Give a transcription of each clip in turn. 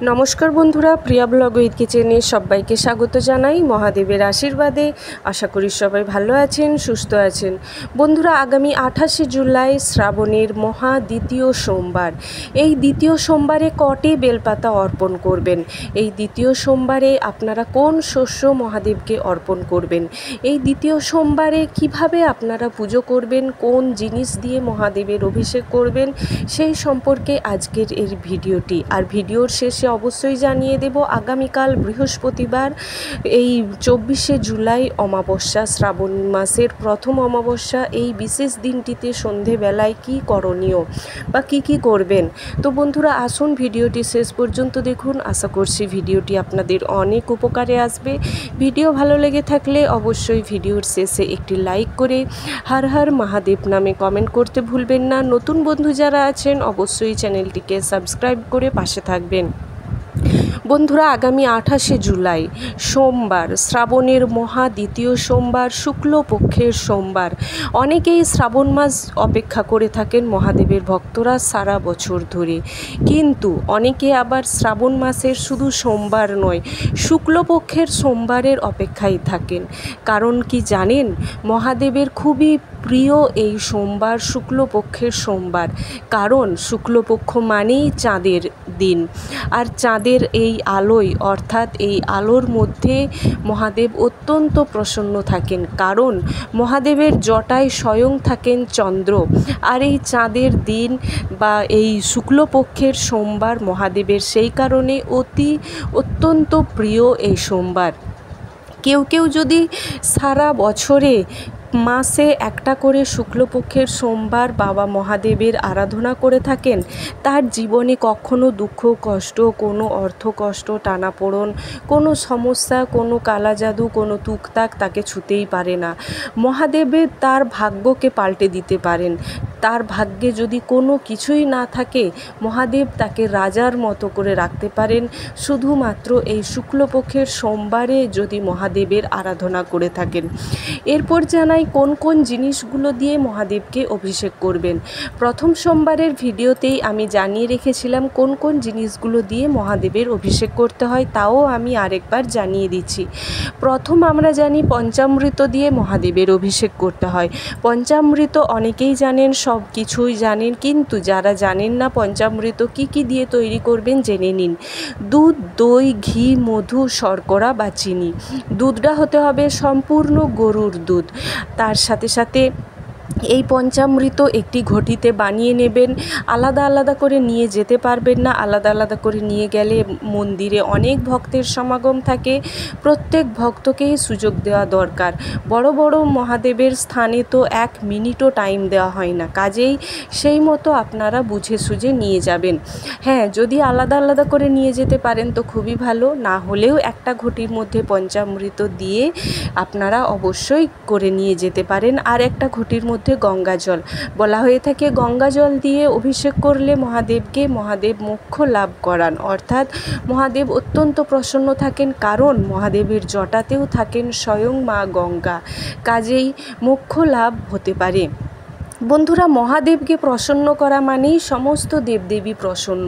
নমস্কার বন্ধুরা, প্রিয়া blog with কিচেনে সবাইকে স্বাগত জানাই। মহাদেবের আশীর্বাদে আশা করি সবাই ভালো আছেন, সুস্থ আছেন। বন্ধুরা, আগামী 28শে জুলাই শ্রাবণের মহা দ্বিতীয় সোমবার। এই দ্বিতীয় সোমবারে কটি বেলপাতা অর্পণ করবেন? এই দ্বিতীয় সোমবারে আপনারা কোন শস্য মহাদেবকে অর্পণ করবেন? এই দ্বিতীয় সোমবারে কিভাবে আপনারা পুজো করবেন, কোন জিনিস দিয়ে মহাদেবের অভিষেক করবেন, সেই সম্পর্কে আজকের এই ভিডিওটি। আর ভিডিওর শেষে অবশ্যই জানিয়ে দেব আগামীকাল বৃহস্পতিবার এই 24শে জুলাই অমাবস্যা, শ্রাবণ মাসের প্রথম অমাবস্যা। এই বিশেষ দিনটিতে সন্ধেবেলায় কি করণীয় বা কি করবেন। তো বন্ধুরা, আসুন ভিডিওটি শেষ পর্যন্ত দেখুন। আশা করছি ভিডিওটি আপনাদের অনেক উপকারে আসবে। ভিডিও ভালো লেগে থাকলে অবশ্যই ভিডিওর শেষে একটি লাইক করে হর হর মহাদেব নামে কমেন্ট করতে ভুলবেন না। নতুন বন্ধু যারা আছেন অবশ্যই চ্যানেলটিকে সাবস্ক্রাইব করে পাশে থাকবেন। বন্ধুরা, আগামী 28শে জুলাই সোমবার, শ্রাবণের মহা দ্বিতীয় সোমবার, শুক্লপক্ষের সোমবার। অনেকেই শ্রাবণ মাস অপেক্ষা করে থাকেন মহাদেবের ভক্তরা সারা বছর ধরে, কিন্তু অনেকে আবার শ্রাবণ মাসের শুধু সোমবার নয়, শুক্লপক্ষের সোমবারের অপেক্ষায় থাকেন। কারণ কি জানেন? মহাদেবের খুবই প্রিয় এই সোমবার, শুক্লপক্ষের সোমবার। কারণ শুক্লপক্ষ মানেই চাঁদের দিন, আর চাঁদের এই আলোয়, অর্থাৎ এই আলোর মধ্যে মহাদেব অত্যন্ত প্রসন্ন থাকেন। কারণ মহাদেবের জটায় স্বয়ং থাকেন চন্দ্র, আর এই চাঁদের দিন বা এই শুক্লপক্ষের সোমবার মহাদেবের সেই কারণে অত্যন্ত প্রিয় এই সোমবার। কেউ যদি সারা বছরে মাসে একটা করে শুক্লপক্ষের সোমবার বাবা মহাদেবের আরাধনা করে থাকেন, তার জীবনে কখনো দুঃখ কষ্ট, কোনো অর্থ কষ্ট, টানাপোড়েন, কোনো সমস্যা, কোনো কালা জাদু, কোনো তুকতাক তাকে ছুতেই পারে না। মহাদেবের তার ভাগ্যকে পাল্টে দিতে পারেন। তার ভাগ্যে যদি কোনো কিছুই না থাকে, মহাদেব তাকে রাজার মতো করে রাখতে পারেন শুধুমাত্র এই শুক্লপক্ষের সোমবারে যদি মহাদেবের আরাধনা করে থাকেন। এরপর জানাই কোন কোন জিনিসগুলো দিয়ে মহাদেবকে অভিষেক করবেন। প্রথম সোমবারের ভিডিওতেই আমি জানিয়ে রেখেছিলাম কোন কোন জিনিসগুলো দিয়ে মহাদেবের অভিষেক করতে হয়, তাও আমি আরেকবার জানিয়ে দিচ্ছি। প্রথম আমরা জানি পঞ্চামৃত দিয়ে মহাদেবের অভিষেক করতে হয়। পঞ্চামৃত অনেকেই জানেন, সব কিছুই জানেন, কিন্তু যারা জানেন না পঞ্চামৃত কি দিয়ে তৈরি করবেন জেনে নিন। দুধ, দই, ঘি, মধু, শর্করা বা চিনি। দুধটা হতে হবে সম্পূর্ণ গরুর দুধ। তার সাথে সাথে এই পঞ্চামৃত একটি ঘটিতে বানিয়ে নেবেন। আলাদা আলাদা করে নিয়ে যেতে পারবেন না। আলাদা আলাদা করে নিয়ে গেলে মন্দিরে অনেক ভক্তের সমাগম থাকে, প্রত্যেক ভক্তকেই সুযোগ দেওয়া দরকার। বড় বড় মহাদেবের স্থানে তো 1 মিনিটও টাইম দেওয়া হয় না, কাজেই সেই মতো আপনারা বুঝে সুঝে নিয়ে যাবেন। হ্যাঁ, যদি আলাদা আলাদা করে নিয়ে যেতে পারেন তো খুবই ভালো, না হলেও একটা ঘটির মধ্যে পঞ্চামৃত দিয়ে আপনারা অবশ্যই করে নিয়ে যেতে পারেন। আর একটা ঘটির মধ্যে গঙ্গা জল, বলা হয়ে থাকে গঙ্গা জল দিয়ে অভিষেক করলে মহাদেবকে মহাদেব মোক্ষ লাভ করান, অর্থাৎ মহাদেব অত্যন্ত প্রসন্ন থাকেন। কারণ মহাদেবের জটাতেও থাকেন স্বয়ং মা গঙ্গা, কাজেই মোক্ষ লাভ হতে পারে। বন্ধুরা, মহাদেবকে প্রসন্ন করা মানেই সমস্ত দেবদেবী প্রসন্ন।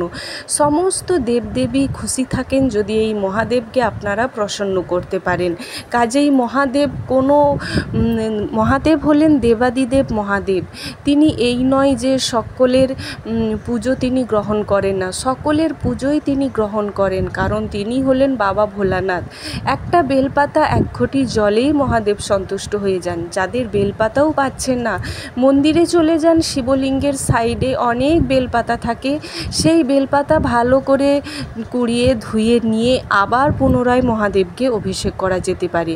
সমস্ত দেবদেবী খুশি থাকেন যদি এই মহাদেবকে আপনারা প্রসন্ন করতে পারেন। কাজেই মহাদেব হলেন দেবাদিদেব মহাদেব। তিনি এই নয় যে সকলের পুজো তিনি গ্রহণ করেন না, সকলের পুজোই তিনি গ্রহণ করেন, কারণ তিনি হলেন বাবা ভোলানাথ। একটা বেলপাতা, 1 ঘটি জলেই মহাদেব সন্তুষ্ট হয়ে যান। যাদের বেলপাতাও পাচ্ছেন না, মন্দিরে চলে যান, শিবলিঙ্গের সাইডে অনেক বেলপাতা থাকে, সেই বেলপাতা ভালো করে কুড়িয়ে ধুয়ে নিয়ে আবার পুনরায় মহাদেবকে অভিষেক করা যেতে পারে।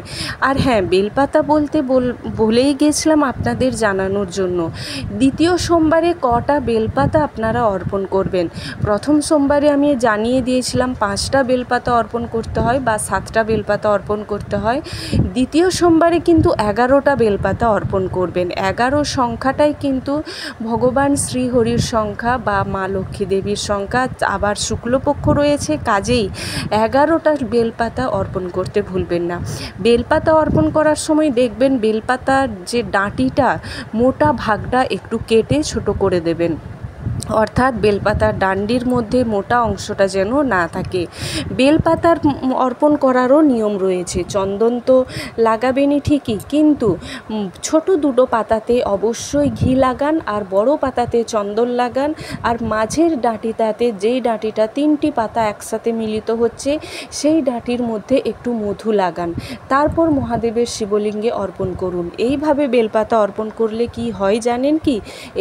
আর হ্যাঁ, বেলপাতা বলতে বলেই গেছিলাম আপনাদের জানানোর জন্য, দ্বিতীয় সোমবারে কটা বেলপাতা আপনারা অর্পণ করবেন। প্রথম সোমবারে আমি জানিয়ে দিয়েছিলাম 5টা বেলপাতা অর্পণ করতে হয় বা 7টা বেলপাতা অর্পণ করতে হয়। দ্বিতীয় সোমবারে কিন্তু 11টা বেলপাতা অর্পণ করবেন। 11 সংখ্যাটাই কিন্তু ভগবান শ্রীহরির সংখ্যা বা মা লক্ষ্মী দেবীর সংখ্যা। আবার শুক্লপক্ষ রয়েছে, কাজেই 11টা বেলপাতা অর্পণ করতে ভুলবেন না। বেলপাতা অর্পণ করার সময় দেখবেন বেলপাতার যে ডাঁটিটা, মোটা ভাগটা একটু কেটে ছোট করে দেবেন। অর্থাৎ বেলপাতার ডান্ডির মধ্যে মোটা অংশটা যেন না থাকে। বেলপাতার অর্পণ করারও নিয়ম রয়েছে। চন্দন তো লাগাবেনই ঠিকই, কিন্তু ছোট দুটো পাতাতে অবশ্যই ঘি লাগান, আর বড় পাতাতে চন্দন লাগান, আর মাঝের ডাঁটিটাতে, যেই ডাঁটিটা 3টি পাতা একসাথে মিলিত হচ্ছে, সেই ডাঁটির মধ্যে একটু মধু লাগান। তারপর মহাদেবের শিবলিঙ্গে অর্পণ করুন। এইভাবে বেলপাতা অর্পণ করলে কি হয় জানেন কি?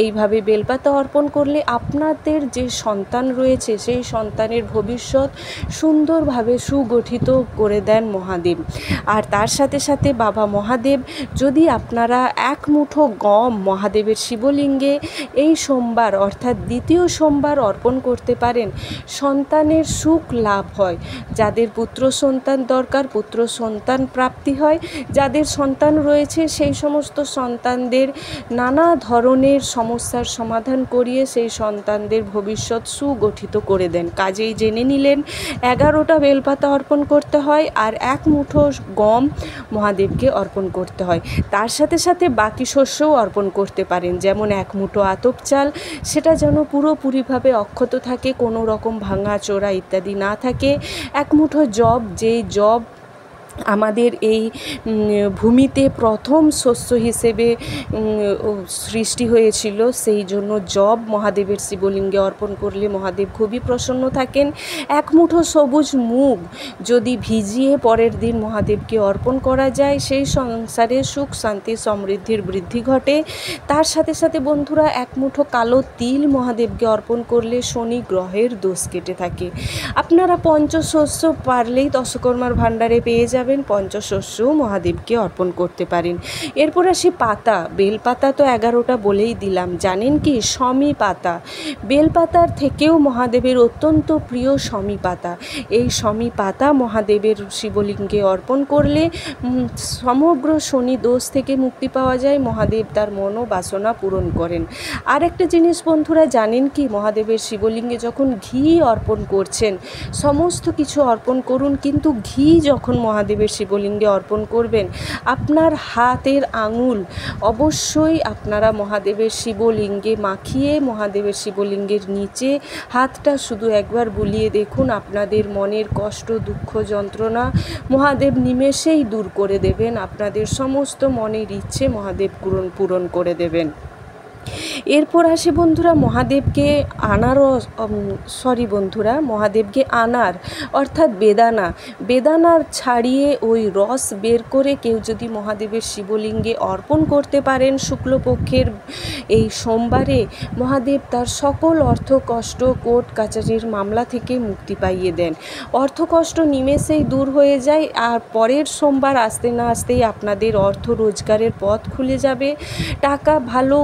এইভাবে বেলপাতা অর্পণ করলে আপনাদের যে সন্তান রয়েছে সেই সন্তানের ভবিষ্যৎ সুন্দরভাবে সুগঠিত করে দেন মহাদেব। আর তার সাথে সাথে বাবা মহাদেব, যদি আপনারা 1 মুঠো গম মহাদেবের শিবলিঙ্গে এই সোমবার অর্থাৎ দ্বিতীয় সোমবার অর্পণ করতে পারেন, সন্তানের সুখ লাভ হয়। যাদের পুত্র সন্তান দরকার পুত্র সন্তান প্রাপ্তি হয়, যাদের সন্তান রয়েছে সেই সমস্ত সন্তানদের নানা ধরনের সমস্যার সমাধান করিয়ে সেই সন্তানদের ভবিষ্যৎ সুগঠিত করে দেন। কাজেই জেনে নিলেন 11টা বেলপাতা অর্পণ করতে হয়, আর 1 মুঠো গম মহাদেবকে অর্পণ করতে হয়। তার সাথে সাথে বাকি শস্যও অর্পণ করতে পারেন, যেমন 1 মুঠো আতপ চাল, সেটা যেন পুরোপুরিভাবে অক্ষত থাকে, কোনো রকম ভাঙা চোরা ইত্যাদি না থাকে। 1 মুঠো জব, যেই জব আমাদের এই ভূমিতে প্রথম শস্য হিসেবে সৃষ্টি হয়েছিল, সেই জন্য জব মহাদেবের শিবলিঙ্গে অর্পণ করলে মহাদেব খুবই প্রসন্ন থাকেন। 1 মুঠো সবুজ মুগ যদি ভিজিয়ে পরের দিন মহাদেবকে অর্পণ করা যায়, সেই সংসারে সুখ শান্তি সমৃদ্ধির বৃদ্ধি ঘটে। তার সাথে সাথে বন্ধুরা 1 মুঠো কালো তিল মহাদেবকে অর্পণ করলে শনি গ্রহের দোষ কেটে থাকে। আপনারা পঞ্চশস্য পারলেই দশকর্মার ভাণ্ডারে পেয়ে যাবেন, পঞ্চশস্যও মহাদেবকে অর্পণ করতে পারেন। এরপর আসি পাতা। বেলপাতা তো 11টা বলেই দিলাম, জানেন কি? শমী পাতা, বেলপাতার থেকেও মহাদেবের অত্যন্ত প্রিয় শমী পাতা। এই শমী পাতা মহাদেবের শিবলিঙ্গে অর্পণ করলে সমগ্র শনি দোষ থেকে মুক্তি পাওয়া যায়, মহাদেব তার মনোবাসনা পূরণ করেন। আরেকটা জিনিস বন্ধুরা জানেন কি? মহাদেবের শিবলিঙ্গে যখন ঘি অর্পণ করছেন, সমস্ত কিছু অর্পণ করুন, কিন্তু ঘি যখন মহাদেবের শিবলিঙ্গে অর্পণ করবেন, আপনার হাতের আঙুল অবশ্যই আপনারা মহাদেবের শিবলিঙ্গে মাখিয়ে মহাদেবের শিবলিঙ্গের নিচে হাতটা শুধু একবার বুলিয়ে দেখুন। আপনাদের মনের কষ্ট, দুঃখ, যন্ত্রণা মহাদেব নিমেষেই দূর করে দেবেন। আপনাদের সমস্ত মনের ইচ্ছে মহাদেব পূরণ করে দেবেন। এরপর আসে বন্ধুরা মহাদেবকে মহাদেবকে আনার অর্থাৎ বেদানার ছাড়িয়ে ওই রস বের করে কেউ যদি মহাদেবের শিবলিঙ্গে অর্পণ করতে পারেন শুক্লপক্ষের এই সোমবারে, মহাদেব তার সকল অর্থকষ্ট, কোর্ট কাচারির মামলা থেকে মুক্তি পাইয়ে দেন। অর্থকষ্ট নিমেষেই দূর হয়ে যায়, আর পরের সোমবার আসতে না আসতেই আপনাদের অর্থ রোজগারের পথ খুলে যাবে। টাকা ভালো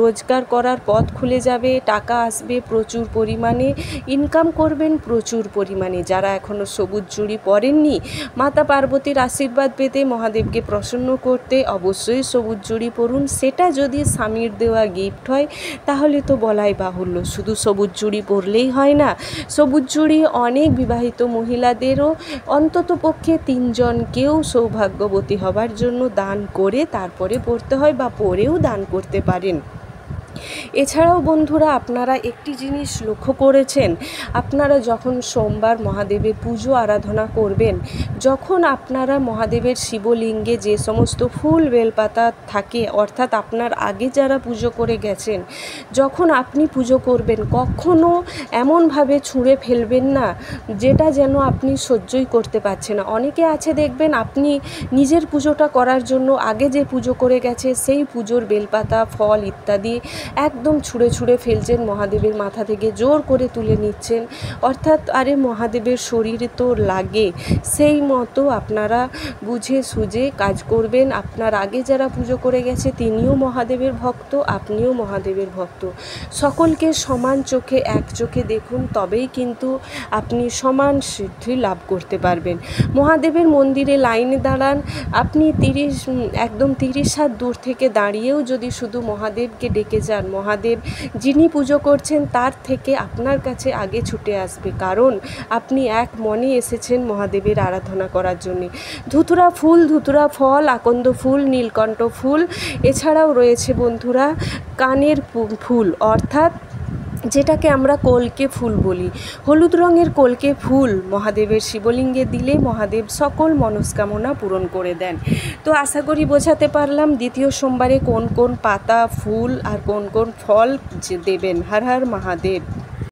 রোজগার করার পথ খুলে যাবে, টাকা আসবে প্রচুর পরিমাণে, ইনকাম করবেন প্রচুর পরিমাণে। যারা এখনও সবুজ চুড়ি পরেননি, মাতা পার্বতীর আশীর্বাদ পেতে, মহাদেবকে প্রসন্ন করতে অবশ্যই সবুজ চুড়ি পরুন। সেটা যদি স্বামীর দেওয়া গিফট হয় তাহলে তো বলাই বাহুল্য। শুধু সবুজ চুড়ি পরলেই হয় না, সবুজ চুড়ি অনেক বিবাহিত মহিলাদেরও অন্তত পক্ষে 3 জনকেও সৌভাগ্যবতী হবার জন্য দান করে তারপরে পরতে হয়, বা পরেও দান করতে পারেন। এছাড়াও বন্ধুরা আপনারা একটি জিনিস লক্ষ্য করেছেন, আপনারা যখন সোমবার মহাদেবের পুজো আরাধনা করবেন, যখন আপনারা মহাদেবের শিবলিঙ্গে যে সমস্ত ফুল বেলপাতা থাকে, অর্থাৎ আপনার আগে যারা পুজো করে গেছেন, যখন আপনি পুজো করবেন কখনো এমনভাবে ছুঁড়ে ফেলবেন না যেটা যেন আপনি সহ্যই করতে পারছেন না। অনেকে আছে দেখবেন, আপনি নিজের পুজোটা করার জন্য আগে যে পুজো করে গেছে সেই পুজোর বেলপাতা, ফল ইত্যাদি একদম ছুঁড়ে ছুঁড়ে ফেলছেন, মহাদেবের মাথা থেকে জোর করে তুলে নিচ্ছেন। অর্থাৎ আরে মহাদেবের শরীরে তো লাগে, সেই মতো আপনারা বুঝে সুঝে কাজ করবেন। আপনার আগে যারা পুজো করে গেছে তিনিও মহাদেবের ভক্ত, আপনিও মহাদেবের ভক্ত। সকলকে সমান চোখে, এক চোখে দেখুন, তবেই কিন্তু আপনি সমান সিদ্ধি লাভ করতে পারবেন। মহাদেবের মন্দিরে লাইনে দাঁড়ান, আপনি 30 হাত দূর থেকে দাঁড়িয়েও যদি শুধু মহাদেবকে ডেকে যান, মহাদেব যিনি পুজো করছেন তার থেকে আপনার কাছে আগে ছুটে আসবে, কারণ আপনি এক মনে এসেছেন মহাদেবের আরাধনা করার জন্যে। ধুতুরা ফুল, ধুতুরা ফল, আকন্দ ফুল, নীলকণ্ঠ ফুল, এছাড়াও রয়েছে বন্ধুরা কানের ফুল, অর্থাৎ যেটাকে আমরা কলকে ফুল বলি। হলুদ রঙের কলকে ফুল মহাদেবের শিবলিঙ্গে দিলে মহাদেব সকল মনস্কামনা পূরণ করে দেন। তো আশা করি বোঝাতে পারলাম দ্বিতীয় সোমবারে কোন কোন পাতা, ফুল আর কোন কোন ফল যে দেবেন। হর হর মহাদেব।